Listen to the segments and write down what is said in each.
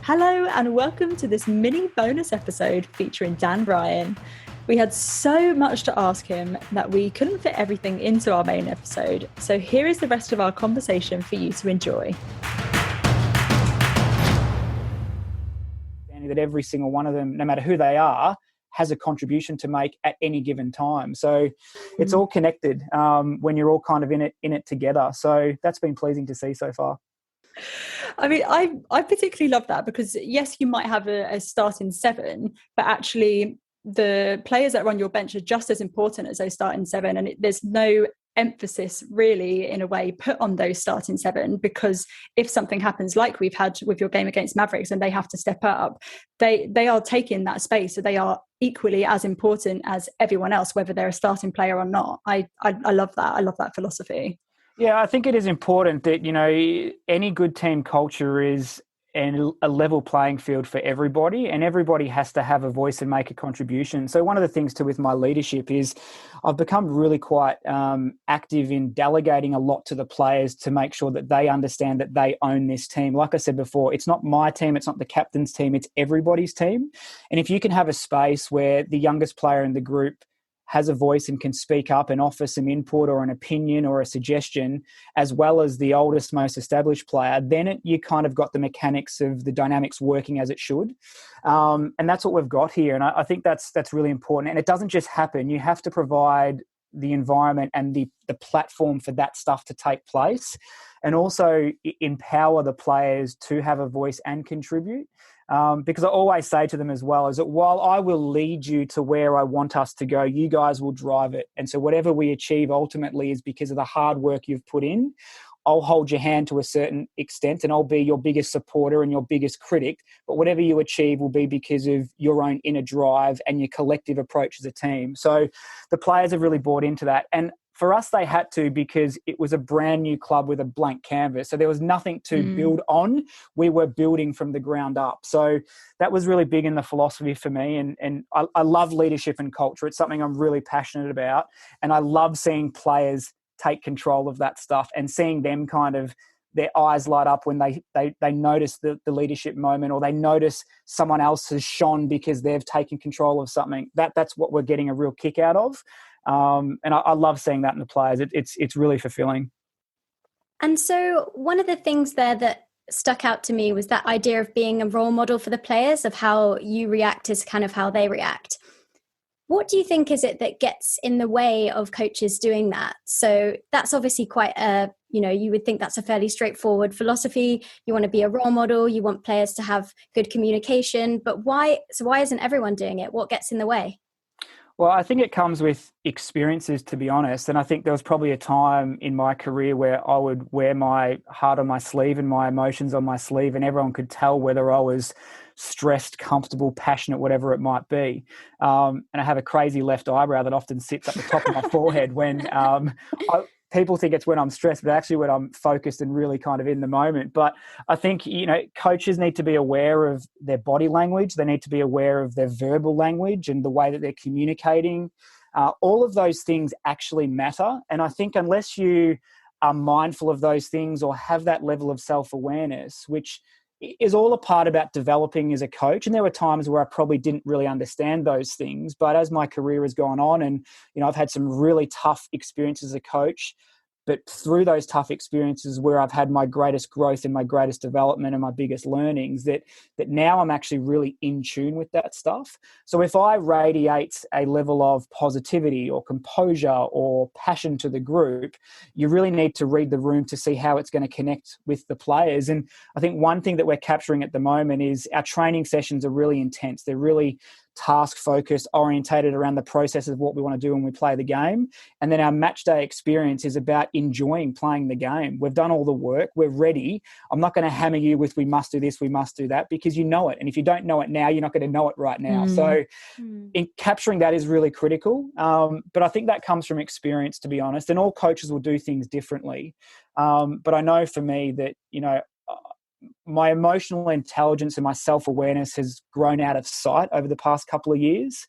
Hello and welcome to this mini bonus episode featuring Dan Ryan. We had so much to ask him that we couldn't fit everything into our main episode, so here is the rest of our conversation for you to enjoy. That every single one of them, no matter who they are, has a contribution to make at any given time. So it's all connected when you're all kind of in it together. So that's been pleasing to see so far. I mean, I particularly love that because, yes, you might have a starting seven, but actually the players that are on your bench are just as important as those starting seven. And there's no emphasis really, in a way, put on those starting seven, because if something happens like we've had with your game against Mavericks and they have to step up, they are taking that space. So they are equally as important as everyone else, whether they're a starting player or not. I love that. I love that philosophy. Yeah, I think it is important that, any good team culture is a level playing field for everybody, and everybody has to have a voice and make a contribution. So one of the things too with my leadership is I've become really quite active in delegating a lot to the players to make sure that they understand that they own this team. Like I said before, it's not my team, it's not the captain's team, it's everybody's team. And if you can have a space where the youngest player in the group has a voice and can speak up and offer some input or an opinion or a suggestion, as well as the oldest, most established player, then you kind of got the mechanics of the dynamics working as it should. And that's what we've got here. And I think that's really important. And it doesn't just happen. You have to provide the environment and the platform for that stuff to take place, and also empower the players to have a voice and contribute. Because I always say to them as well is that while I will lead you to where I want us to go, you guys will drive it. And so whatever we achieve ultimately is because of the hard work you've put in. I'll hold your hand to a certain extent and I'll be your biggest supporter and your biggest critic. But whatever you achieve will be because of your own inner drive and your collective approach as a team. So the players have really bought into that. And for us, they had to, because it was a brand new club with a blank canvas. So there was nothing to build on. We were building from the ground up. So that was really big in the philosophy for me. And I love leadership and culture. It's something I'm really passionate about. And I love seeing players take control of that stuff and seeing them kind of their eyes light up when they notice the leadership moment, or they notice someone else has shone because they've taken control of something. That's what we're getting a real kick out of. And I love seeing that in the players. It's really fulfilling. And so one of the things there that stuck out to me was that idea of being a role model for the players, of how you react is kind of how they react. What do you think is it that gets in the way of coaches doing that? So that's obviously quite you would think that's a fairly straightforward philosophy. You want to be a role model, you want players to have good communication, but why isn't everyone doing it? What gets in the way? Well, I think it comes with experiences, to be honest. And I think there was probably a time in my career where I would wear my heart on my sleeve and my emotions on my sleeve, and everyone could tell whether I was stressed, comfortable, passionate, whatever it might be. And I have a crazy left eyebrow that often sits at the top of my forehead when people think it's when I'm stressed, but actually when I'm focused and really kind of in the moment. But I think, coaches need to be aware of their body language. They need to be aware of their verbal language and the way that they're communicating. All of those things actually matter. And I think unless you are mindful of those things or have that level of self-awareness, which is all a part about developing as a coach. And there were times where I probably didn't really understand those things. But as my career has gone on and, I've had some really tough experiences as a coach, but through those tough experiences where I've had my greatest growth and my greatest development and my biggest learnings, that now I'm actually really in tune with that stuff. So if I radiate a level of positivity or composure or passion to the group, you really need to read the room to see how it's going to connect with the players. And I think one thing that we're capturing at the moment is our training sessions are really intense. They're really task-focused, orientated around the process of what we want to do when we play the game. And then our match day experience is about enjoying playing the game. We've done all the work. We're ready. I'm not going to hammer you with we must do this, we must do that, because you know it. And if you don't know it now, you're not going to know it right now. So in capturing that is really critical. But I think that comes from experience, to be honest. And all coaches will do things differently. But I know for me that, my emotional intelligence and my self-awareness has grown out of sight over the past couple of years.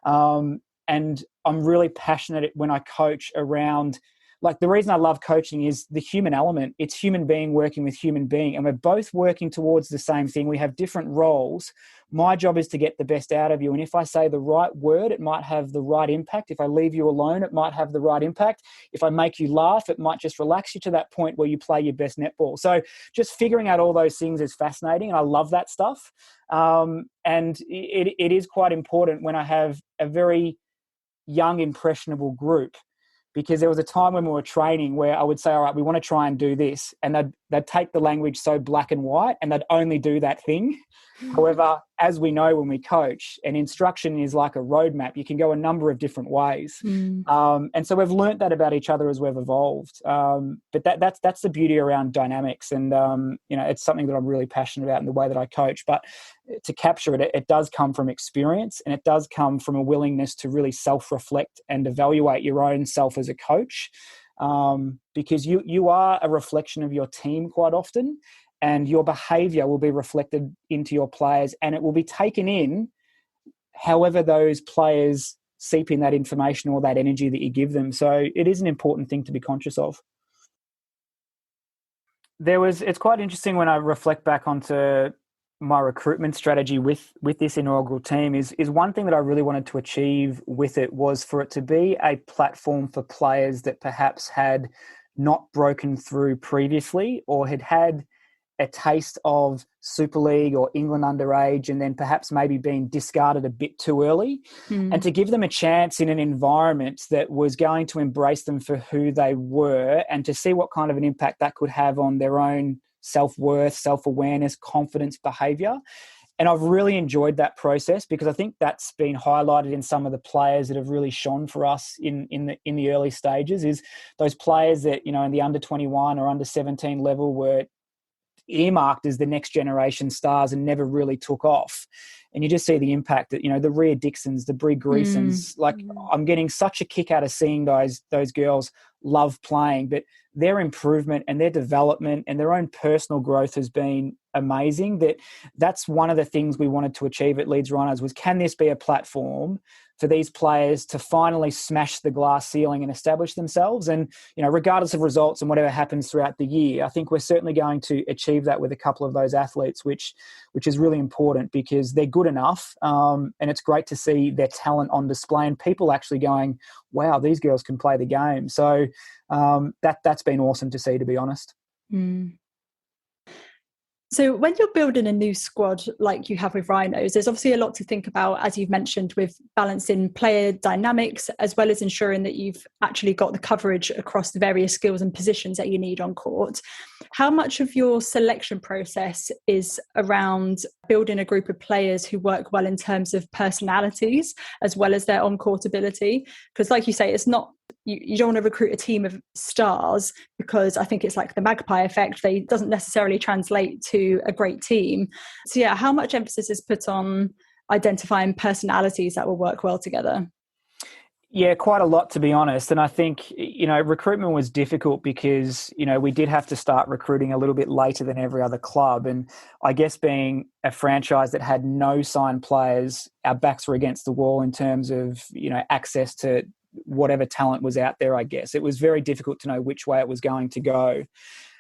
And I'm really passionate when I coach around like the reason I love coaching is the human element. It's human being working with human being, and we're both working towards the same thing. We have different roles. My job is to get the best out of you. And if I say the right word, it might have the right impact. If I leave you alone, it might have the right impact. If I make you laugh, it might just relax you to that point where you play your best netball. So just figuring out all those things is fascinating. And I love that stuff. And it is quite important when I have a very young, impressionable group, because there was a time when we were training where I would say, all right, we want to try and do this. And they'd take the language so black and white and they'd only do that thing. However, as we know when we coach, an instruction is like a roadmap. You can go a number of different ways. And so we've learnt that about each other as we've evolved. But that's the beauty around dynamics. And, it's something that I'm really passionate about in the way that I coach. But to capture it, it does come from experience, and it does come from a willingness to really self-reflect and evaluate your own self as a coach. Because you are a reflection of your team quite often. And your behaviour will be reflected into your players, and it will be taken in however those players seep in that information or that energy that you give them. So it is an important thing to be conscious of. It's quite interesting when I reflect back onto my recruitment strategy with this inaugural team is one thing that I really wanted to achieve with it was for it to be a platform for players that perhaps had not broken through previously or had a taste of Super League or England underage and then perhaps maybe being discarded a bit too early, and to give them a chance in an environment that was going to embrace them for who they were and to see what kind of an impact that could have on their own self-worth, self-awareness, confidence, behaviour. And I've really enjoyed that process because I think that's been highlighted in some of the players that have really shone for us in the early stages, is those players that, in the under 21 or under 17 level were earmarked as the next generation stars and never really took off. And you just see the impact that, the Rhea Dixons, the Brie Greasons, I'm getting such a kick out of seeing those girls love playing, but their improvement and their development and their own personal growth has been amazing. That's one of the things we wanted to achieve at Leeds Rhinos was, can this be a platform for these players to finally smash the glass ceiling and establish themselves? And, regardless of results and whatever happens throughout the year, I think we're certainly going to achieve that with a couple of those athletes, which is really important because they're good enough. And it's great to see their talent on display and people actually going, wow, these girls can play the game. So that's been awesome to see, to be honest. So when you're building a new squad like you have with Rhinos, there's obviously a lot to think about, as you've mentioned, with balancing player dynamics, as well as ensuring that you've actually got the coverage across the various skills and positions that you need on court. How much of your selection process is around building a group of players who work well in terms of personalities, as well as their on-court ability? Because like you say, it's not, you don't want to recruit a team of stars, because I think it's like the magpie effect. They doesn't necessarily translate to a great team. So yeah, how much emphasis is put on identifying personalities that will work well together? Yeah, quite a lot, to be honest. And I think, recruitment was difficult because, we did have to start recruiting a little bit later than every other club. And I guess being a franchise that had no signed players, our backs were against the wall in terms of, access to whatever talent was out there, I guess. It was very difficult to know which way it was going to go.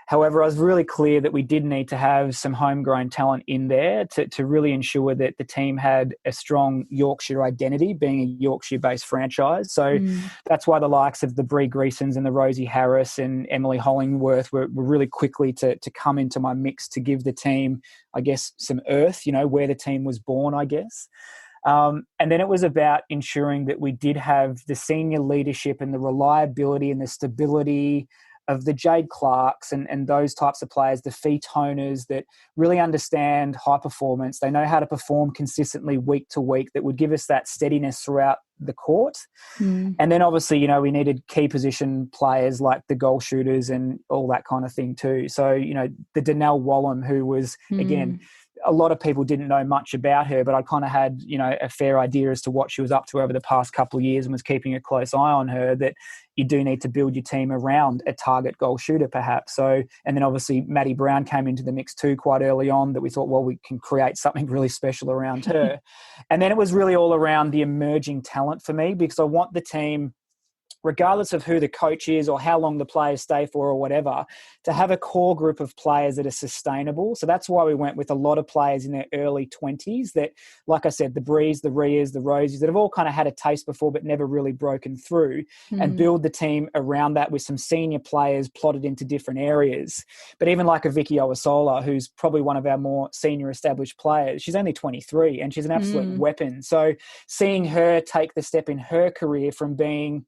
However, I was really clear that we did need to have some homegrown talent in there to really ensure that the team had a strong Yorkshire identity, being a Yorkshire-based franchise. So that's why the likes of the Brie Greasons and the Rosie Harris and Emily Hollingworth were really quickly to come into my mix to give the team, I guess, some earth, where the team was born, I guess. And then it was about ensuring that we did have the senior leadership and the reliability and the stability of the Jade Clarks and those types of players, the Fee Toners that really understand high performance. They know how to perform consistently week to week, that would give us that steadiness throughout the court. And then obviously, we needed key position players like the goal shooters and all that kind of thing too. So, the Danelle Wallum, who was, again, a lot of people didn't know much about her, but I kind of had, a fair idea as to what she was up to over the past couple of years and was keeping a close eye on her, that you do need to build your team around a target goal shooter perhaps. So, and then obviously Maddie Brown came into the mix too quite early on, that we thought, well, we can create something really special around her. And then it was really all around the emerging talent for me, because I want the team regardless of who the coach is or how long the players stay for or whatever, to have a core group of players that are sustainable. So that's why we went with a lot of players in their early 20s that, like I said, the Brees, the Rias, the Rosies, that have all kind of had a taste before but never really broken through, and build the team around that with some senior players plotted into different areas. But even like a Vicky Owasola, who's probably one of our more senior established players, she's only 23 and she's an absolute weapon. So seeing her take the step in her career from being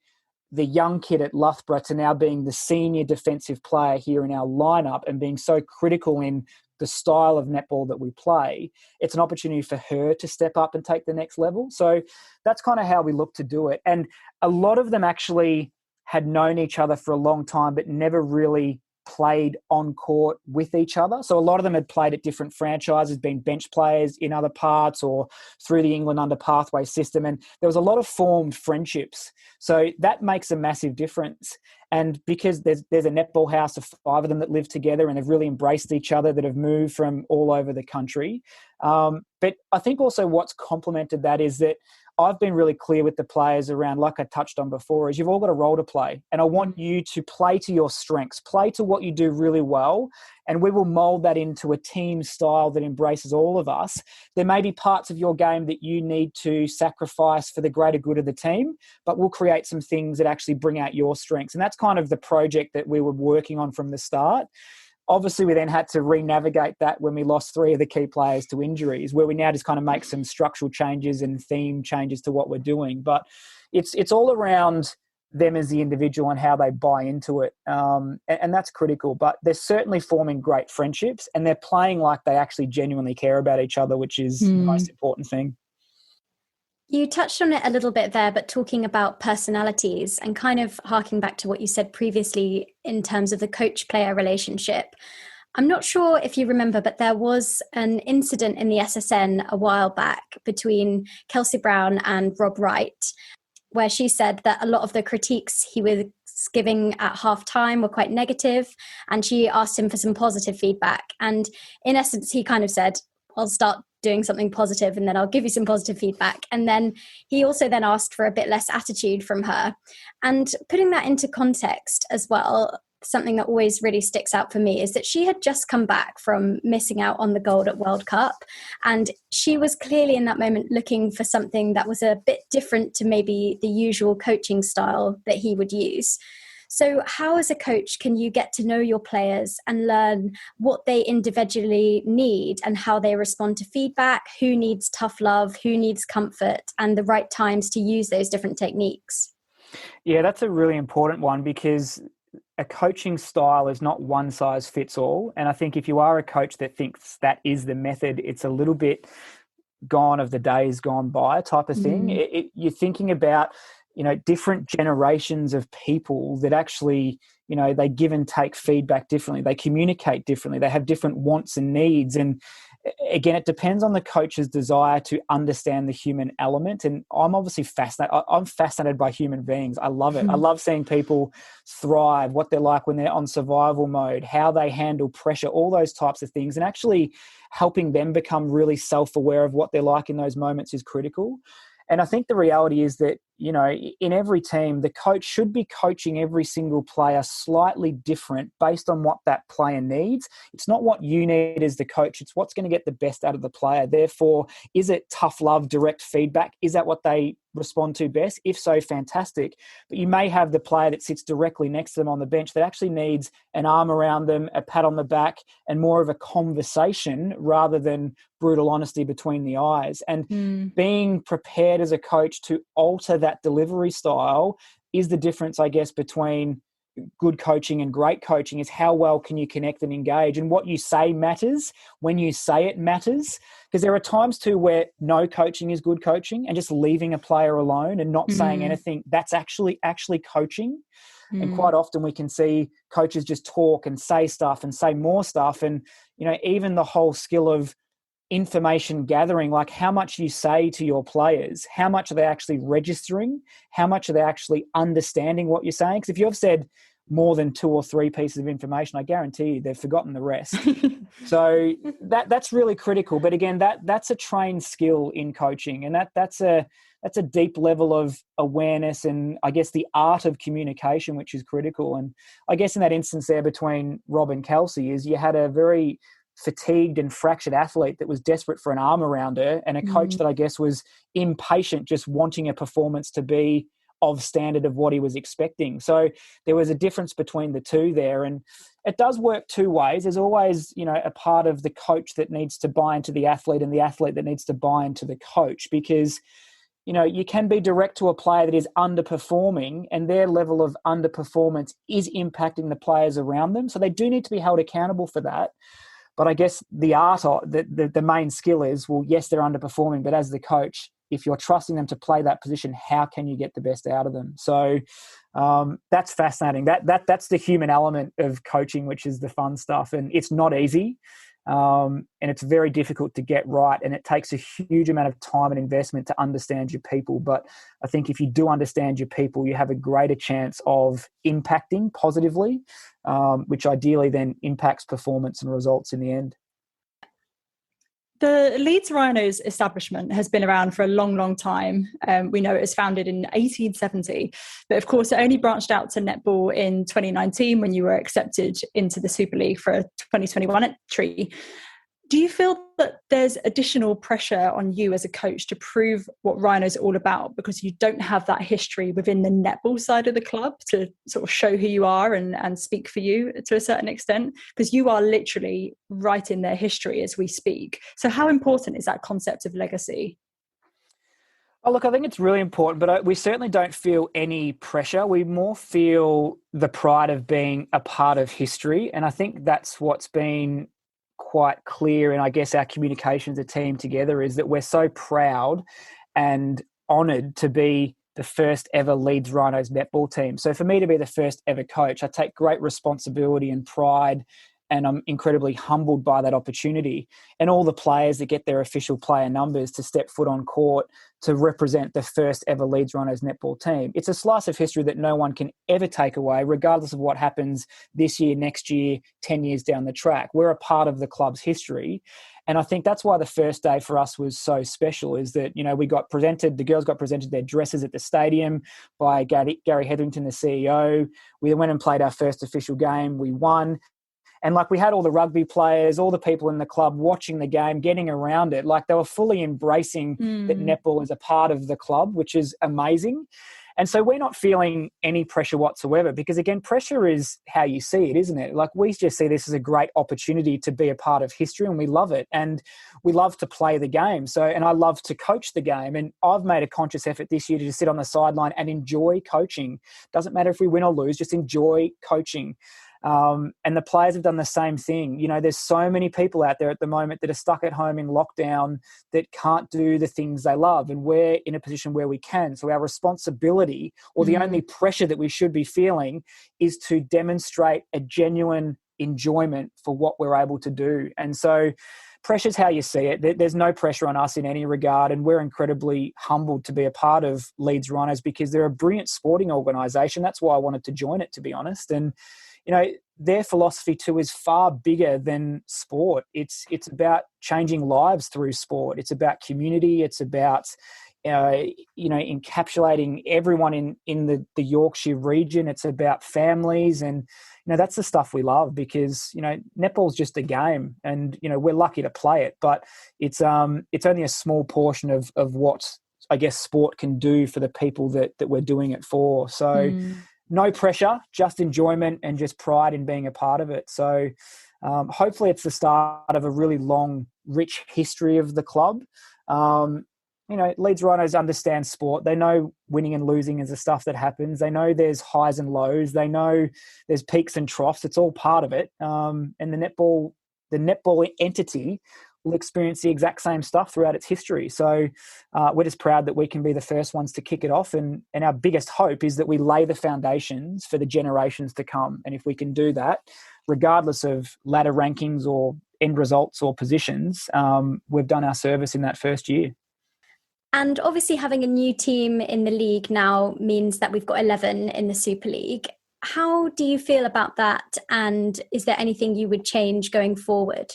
the young kid at Loughborough to now being the senior defensive player here in our lineup and being so critical in the style of netball that we play, it's an opportunity for her to step up and take the next level. So that's kind of how we look to do it. And a lot of them actually had known each other for a long time, but never really played on court with each other. So a lot of them had played at different franchises, been bench players in other parts or through the England under pathway system. And there was a lot of formed friendships. So that makes a massive difference. And because there's a netball house of 5 of them that live together and they've really embraced each other, that have moved from all over the country. But I think also what's complemented that is that I've been really clear with the players around, like I touched on before, is you've all got a role to play. And I want you to play to your strengths, play to what you do really well. And we will mold that into a team style that embraces all of us. There may be parts of your game that you need to sacrifice for the greater good of the team, but we'll create some things that actually bring out your strengths. And that's kind of the project that we were working on from the start. Obviously, we then had to re-navigate that when we lost 3 of the key players to injuries, where we now just kind of make some structural changes and theme changes to what we're doing. But it's all around them as the individual and how they buy into it. And that's critical. But they're certainly forming great friendships and they're playing like they actually genuinely care about each other, which is the most important thing. You touched on it a little bit there, but talking about personalities and kind of harking back to what you said previously in terms of the coach-player relationship. I'm not sure if you remember, but there was an incident in the SSN a while back between Kelsey Brown and Rob Wright, where she said that a lot of the critiques he was giving at halftime were quite negative, and she asked him for some positive feedback. And in essence, he kind of said, I'll start doing something positive and then I'll give you some positive feedback. And then he also then asked for a bit less attitude from her. And putting that into context as well, something that always really sticks out for me is that she had just come back from missing out on the gold at World Cup. And she was clearly in that moment looking for something that was a bit different to maybe the usual coaching style that he would use. So how, as a coach, can you get to know your players and learn what they individually need and how they respond to feedback, who needs tough love, who needs comfort, and the right times to use those different techniques? Yeah, that's a really important one, because a coaching style is not one size fits all. And I think if you are a coach that thinks that is the method, it's a little bit gone of the days gone by type of thing. You're thinking about, different generations of people that actually, they give and take feedback differently. They communicate differently. They have different wants and needs. And again, it depends on the coach's desire to understand the human element. And I'm obviously fascinated. I'm fascinated by human beings. I love it. I love seeing people thrive, what they're like when they're on survival mode, how they handle pressure, all those types of things. And actually helping them become really self-aware of what they're like in those moments is critical. And I think the reality is that, in every team, the coach should be coaching every single player slightly different based on what that player needs. It's not what you need as the coach. It's what's going to get the best out of the player. Therefore, is it tough love, direct feedback? Is that what they respond to best? If so, fantastic. But you may have the player that sits directly next to them on the bench that actually needs an arm around them, a pat on the back, and more of a conversation rather than brutal honesty between the eyes. And being prepared as a coach to alter that delivery style is the difference, I guess, between good coaching and great coaching, is how well can you connect and engage. And what you say matters. When you say it matters. Because there are times too where no coaching is good coaching, and just leaving a player alone and not saying anything, that's actually coaching. And quite often we can see coaches just talk and say stuff and say more stuff. And, even the whole skill of information gathering, like how much you say to your players, how much are they actually registering, how much are they actually understanding what you're saying? Because if you've said more than 2 or 3 pieces of information, I guarantee you they've forgotten the rest. So that's really critical. But again, that's a trained skill in coaching, and that's a a deep level of awareness and I guess the art of communication, which is critical. And I guess in that instance there between Rob and Kelsey is you had a very fatigued and fractured athlete that was desperate for an arm around her, and a coach that I guess was impatient, just wanting a performance to be of standard of what he was expecting. So there was a difference between the two there. And it does work two ways. There's always, a part of the coach that needs to buy into the athlete and the athlete that needs to buy into the coach, because, you can be direct to a player that is underperforming and their level of underperformance is impacting the players around them. So they do need to be held accountable for that. But I guess the art of the main skill is, well, yes, they're underperforming, but as the coach, if you're trusting them to play that position, how can you get the best out of them? So that's fascinating. That's the human element of coaching, which is the fun stuff. And it's not easy. And it's very difficult to get right. And it takes a huge amount of time and investment to understand your people. But I think if you do understand your people, you have a greater chance of impacting positively, which ideally then impacts performance and results in the end. The Leeds Rhinos establishment has been around for a long, long time. We know it was founded in 1870, but of course it only branched out to netball in 2019 when you were accepted into the Super League for a 2021 entry. Do you feel that there's additional pressure on you as a coach to prove what Rhinos are all about because you don't have that history within the netball side of the club to sort of show who you are and speak for you to a certain extent? Because you are literally writing their history as we speak. So how important is that concept of legacy? Oh, look, I think it's really important, but we certainly don't feel any pressure. We more feel the pride of being a part of history. And I think that's what's been quite clear in, I guess, our communications, a team together, is that we're so proud and honoured to be the first ever Leeds Rhinos netball team. So for me to be the first ever coach, I take great responsibility and pride, and I'm incredibly humbled by that opportunity. And all the players that get their official player numbers to step foot on court to represent the first ever Leeds Rhinos netball team. It's a slice of history that no one can ever take away, regardless of what happens this year, next year, 10 years down the track. We're a part of the club's history. And I think that's why the first day for us was so special, is that, the girls got presented their dresses at the stadium by Gary Hetherington, the CEO. We went and played our first official game. We won. And we had all the rugby players, all the people in the club watching the game, getting around it. They were fully embracing that netball is a part of the club, which is amazing. And so we're not feeling any pressure whatsoever because, again, pressure is how you see it, isn't it? We just see this as a great opportunity to be a part of history, and we love it. And we love to play the game. And I love to coach the game. And I've made a conscious effort this year to just sit on the sideline and enjoy coaching. Doesn't matter if we win or lose, just enjoy coaching. And the players have done the same thing. There's so many people out there at the moment that are stuck at home in lockdown that can't do the things they love. And we're in a position where we can. So our responsibility, or the only pressure that we should be feeling, is to demonstrate a genuine enjoyment for what we're able to do. And so pressure's how you see it. There's no pressure on us in any regard. And we're incredibly humbled to be a part of Leeds Rhinos because they're a brilliant sporting organisation. That's why I wanted to join it, to be honest. And their philosophy too is far bigger than sport. It's about changing lives through sport. It's about community. It's about, encapsulating everyone in the Yorkshire region. It's about families. And, that's the stuff we love because, netball's just a game and, we're lucky to play it, but it's only a small portion of what I guess sport can do for the people that we're doing it for. So, no pressure, just enjoyment and just pride in being a part of it. So hopefully it's the start of a really long, rich history of the club. Leeds Rhinos understand sport. They know winning and losing is the stuff that happens. They know there's highs and lows. They know there's peaks and troughs. It's all part of it. And the netball entity will experience the exact same stuff throughout its history. So we're just proud that we can be the first ones to kick it off. And our biggest hope is that we lay the foundations for the generations to come. And if we can do that, regardless of ladder rankings or end results or positions, we've done our service in that first year. And obviously having a new team in the league now means that we've got 11 in the Super League. How do you feel about that? And is there anything you would change going forward?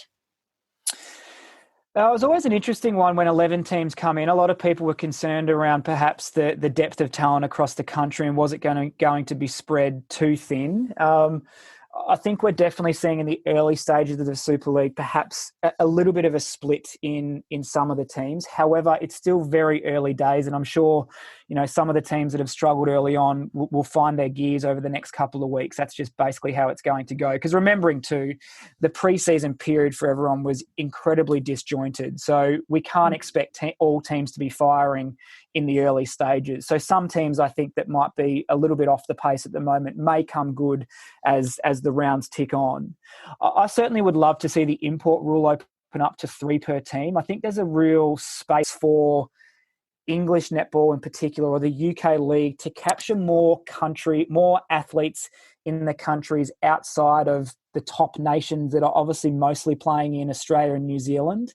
It was always an interesting one when 11 teams come in. A lot of people were concerned around perhaps the depth of talent across the country and was it going to be spread too thin. I think we're definitely seeing in the early stages of the Super League perhaps a little bit of a split in some of the teams. However, it's still very early days, and I'm sure some of the teams that have struggled early on will find their gears over the next couple of weeks. That's just basically how it's going to go. Because remembering too, the preseason period for everyone was incredibly disjointed, so we can't expect all teams to be firing in the early stages. So some teams, I think, that might be a little bit off the pace at the moment may come good as the rounds tick on. I certainly would love to see the import rule open up to 3 per team. I think there's a real space for English netball in particular, or the UK league, to capture more athletes in the countries outside of the top nations that are obviously mostly playing in Australia and New Zealand.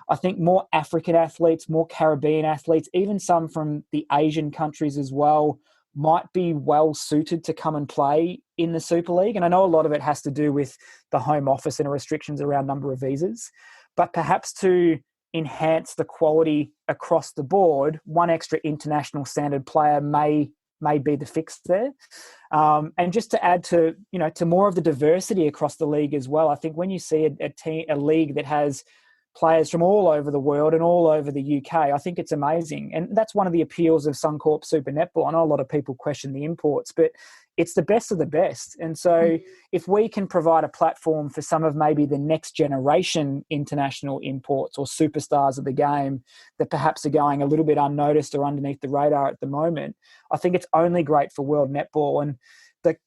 I think more African athletes, more Caribbean athletes, even some from the Asian countries as well, might be well suited to come and play in the Super League. And I know a lot of it has to do with the Home Office and restrictions around number of visas, but perhaps to enhance the quality across the board, one extra international standard player may be the fix there. And just to add to more of the diversity across the league as well, I think when you see a league that has players from all over the world and all over the UK, I think it's amazing. And that's one of the appeals of Suncorp Super Netball. I know a lot of people question the imports, but it's the best of the best. And so if we can provide a platform for some of maybe the next generation international imports or superstars of the game that perhaps are going a little bit unnoticed or underneath the radar at the moment, I think it's only great for world netball. And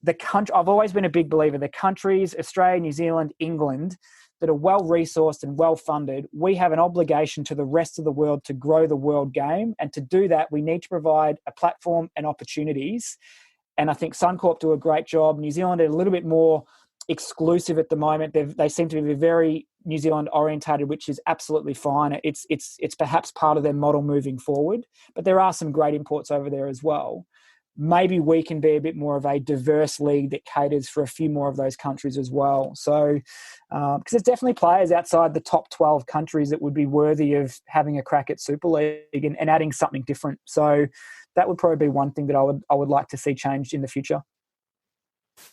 the country, I've always been a big believer, the countries, Australia, New Zealand, England, that are well-resourced and well-funded, we have an obligation to the rest of the world to grow the world game. And to do that, we need to provide a platform and opportunities. And I think Suncorp do a great job. New Zealand are a little bit more exclusive at the moment. They seem to be very New Zealand orientated, which is absolutely fine. It's perhaps part of their model moving forward. But there are some great imports over there as well. Maybe we can be a bit more of a diverse league that caters for a few more of those countries as well. So, because there's definitely players outside the top 12 countries that would be worthy of having a crack at Super League and adding something different. So that would probably be one thing that I would like to see changed in the future.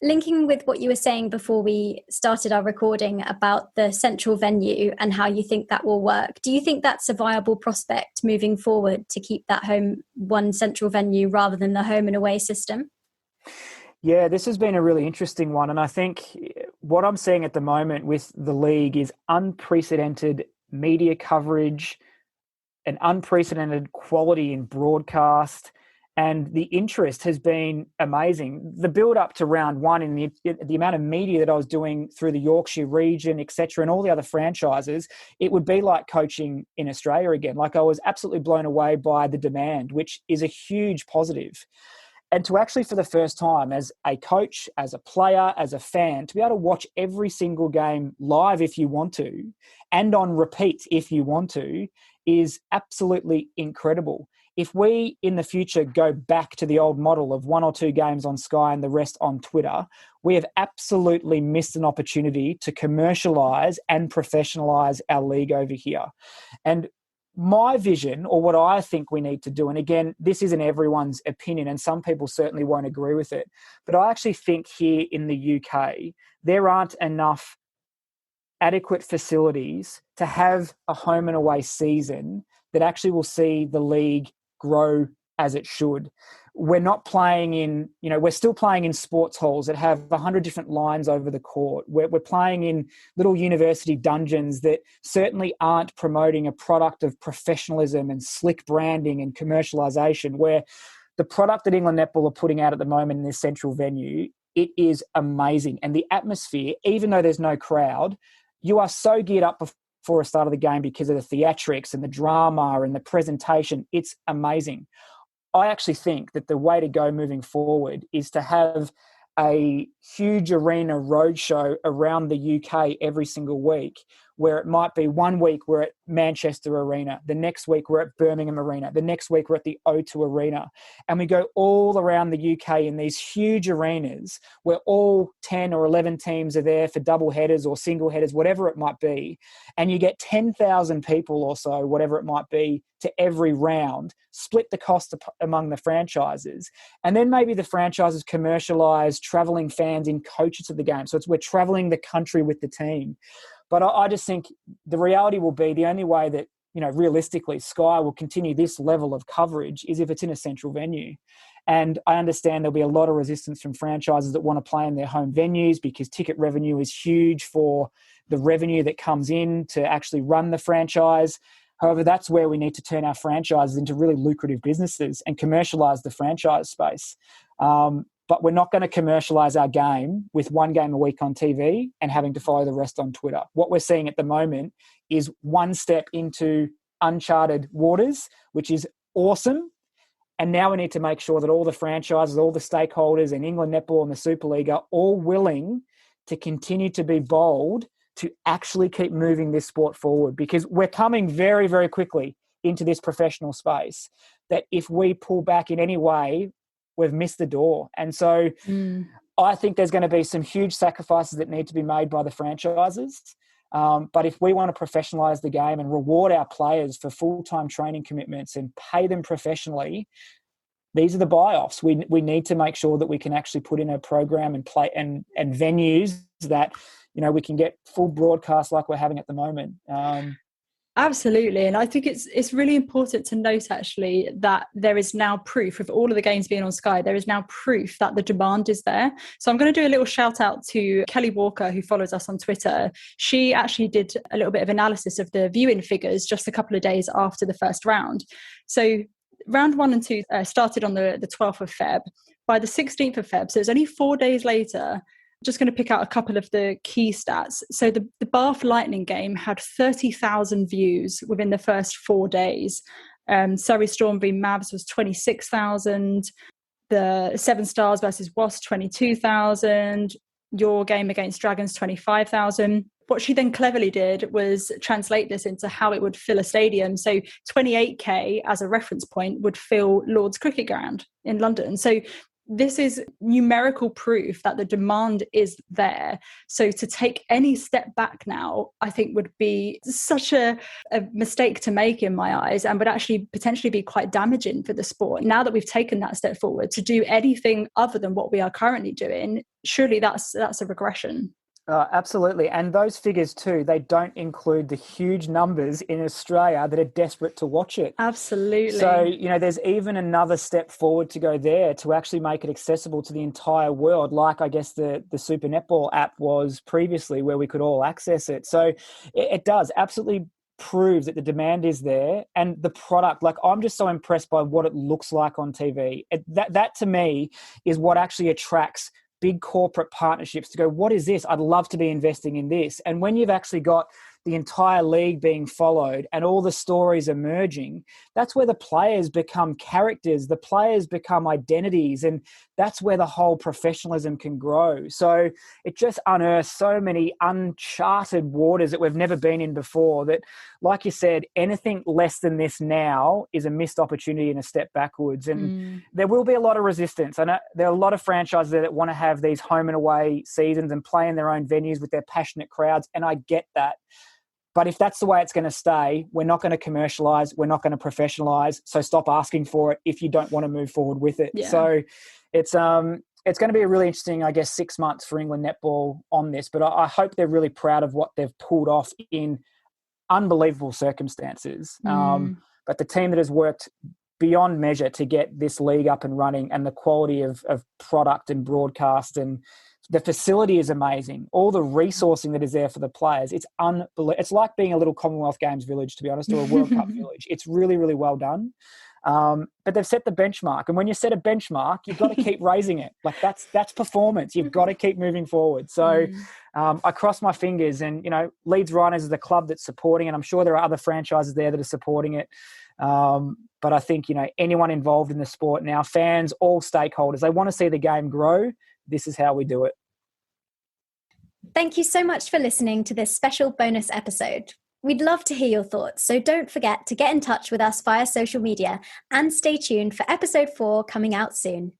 Linking with what you were saying before we started our recording about the central venue and how you think that will work, do you think that's a viable prospect moving forward to keep that one central venue rather than the home and away system? Yeah, this has been a really interesting one. And I think what I'm seeing at the moment with the league is unprecedented media coverage, an unprecedented quality in broadcast, and the interest has been amazing. The build up to round one and the amount of media that I was doing through the Yorkshire region, etc., and all the other franchises, it would be like coaching in Australia again. Like, I was absolutely blown away by the demand, which is a huge positive. And to actually, for the first time, as a coach, as a player, as a fan, to be able to watch every single game live if you want to, and on repeat if you want to, is absolutely incredible. If we in the future go back to the old model of 1 or 2 games on Sky and the rest on Twitter, we have absolutely missed an opportunity to commercialise and professionalise our league over here. And my vision, or what I think we need to do, and again, this isn't everyone's opinion and some people certainly won't agree with it, but I actually think here in the UK, there aren't enough adequate facilities to have a home and away season that actually will see the league grow as it should. We're not playing in, we're still playing in sports halls that have 100 different lines over the court. We're playing in little university dungeons that certainly aren't promoting a product of professionalism and slick branding and commercialisation, where the product that England Netball are putting out at the moment in this central venue, it is amazing. And the atmosphere, even though there's no crowd, you are so geared up before the start of the game because of the theatrics and the drama and the presentation. It's amazing. I actually think that the way to go moving forward is to have a huge arena roadshow around the UK every single week where it might be 1 week we're at Manchester Arena, the next week we're at Birmingham Arena, the next week we're at the O2 Arena. And we go all around the UK in these huge arenas where all 10 or 11 teams are there for double headers or single headers, whatever it might be. And you get 10,000 people or so, whatever it might be, to every round, split the cost among the franchises. And then maybe the franchises commercialise travelling fans in coaches to the game. So we're travelling the country with the team. But I just think the reality will be the only way that, realistically, Sky will continue this level of coverage is if it's in a central venue. And I understand there'll be a lot of resistance from franchises that want to play in their home venues because ticket revenue is huge for the revenue that comes in to actually run the franchise. However, that's where we need to turn our franchises into really lucrative businesses and commercialise the franchise space. But we're not going to commercialise our game with 1 game a week on TV and having to follow the rest on Twitter. What we're seeing at the moment is one step into uncharted waters, which is awesome. And now we need to make sure that all the franchises, all the stakeholders in England Netball and the Super League are all willing to continue to be bold to actually keep moving this sport forward, because we're coming very, very quickly into this professional space that if we pull back in any way, we've missed the door. And so I think there's going to be some huge sacrifices that need to be made by the franchises. But if we want to professionalise the game and reward our players for full-time training commitments and pay them professionally, these are the buy-offs. We need to make sure that we can actually put in a program and play and venues that, we can get full broadcast like we're having at the moment. Absolutely. And I think it's really important to note actually that there is now proof of all of the games being on Sky. There is now proof that the demand is there. So I'm going to do a little shout out to Kelly Walker, who follows us on Twitter. She actually did a little bit of analysis of the viewing figures just a couple of days after the first round. So round 1 and 2 started on the 12th of Feb. By the 16th of Feb, so it's only 4 days later, just going to pick out a couple of the key stats. So the Bath Lightning game had 30,000 views within the first 4 days. Surrey Storm v Mavs was 26,000. The Seven Stars versus Wasps, 22,000. Your game against Dragons, 25,000. What she then cleverly did was translate this into how it would fill a stadium. So 28k as a reference point would fill Lord's Cricket Ground in London. So this is numerical proof that the demand is there. So to take any step back now, I think would be such a mistake to make in my eyes, and would actually potentially be quite damaging for the sport. Now that we've taken that step forward to do anything other than what we are currently doing, surely that's a regression. Absolutely. And those figures too, they don't include the huge numbers in Australia that are desperate to watch it. Absolutely. So, there's even another step forward to go there to actually make it accessible to the entire world, like I guess the Super Netball app was previously, where we could all access it. So it does absolutely prove that the demand is there, and the product, like I'm just so impressed by what it looks like on TV. That to me is what actually attracts big corporate partnerships to go, what is this? I'd love to be investing in this. And when you've actually got the entire league being followed and all the stories emerging, that's where the players become characters, the players become identities, and that's where the whole professionalism can grow. So it just unearths so many uncharted waters that we've never been in before, that, like you said, anything less than this now is a missed opportunity and a step backwards. And there will be a lot of resistance. I know there are a lot of franchises there that want to have these home and away seasons and play in their own venues with their passionate crowds, and I get that. But if that's the way it's going to stay, we're not going to commercialise, we're not going to professionalise, so stop asking for it if you don't want to move forward with it. Yeah. So it's going to be a really interesting, I guess, 6 months for England Netball on this, but I hope they're really proud of what they've pulled off in unbelievable circumstances. But the team that has worked beyond measure to get this league up and running, and the quality of product and broadcast, and the facility is amazing. All the resourcing that is there for the players, it's unbelievable. It's like being a little Commonwealth Games village, to be honest, or a World Cup village. It's really, really well done. But they've set the benchmark. And when you set a benchmark, you've got to keep raising it. Like that's performance. You've got to keep moving forward. So I cross my fingers, and, Leeds Rhinos is the club that's supporting it. I'm sure there are other franchises there that are supporting it. But I think, anyone involved in the sport now, fans, all stakeholders, they want to see the game grow. This is how we do it. Thank you so much for listening to this special bonus episode. We'd love to hear your thoughts, so don't forget to get in touch with us via social media and stay tuned for episode 4 coming out soon.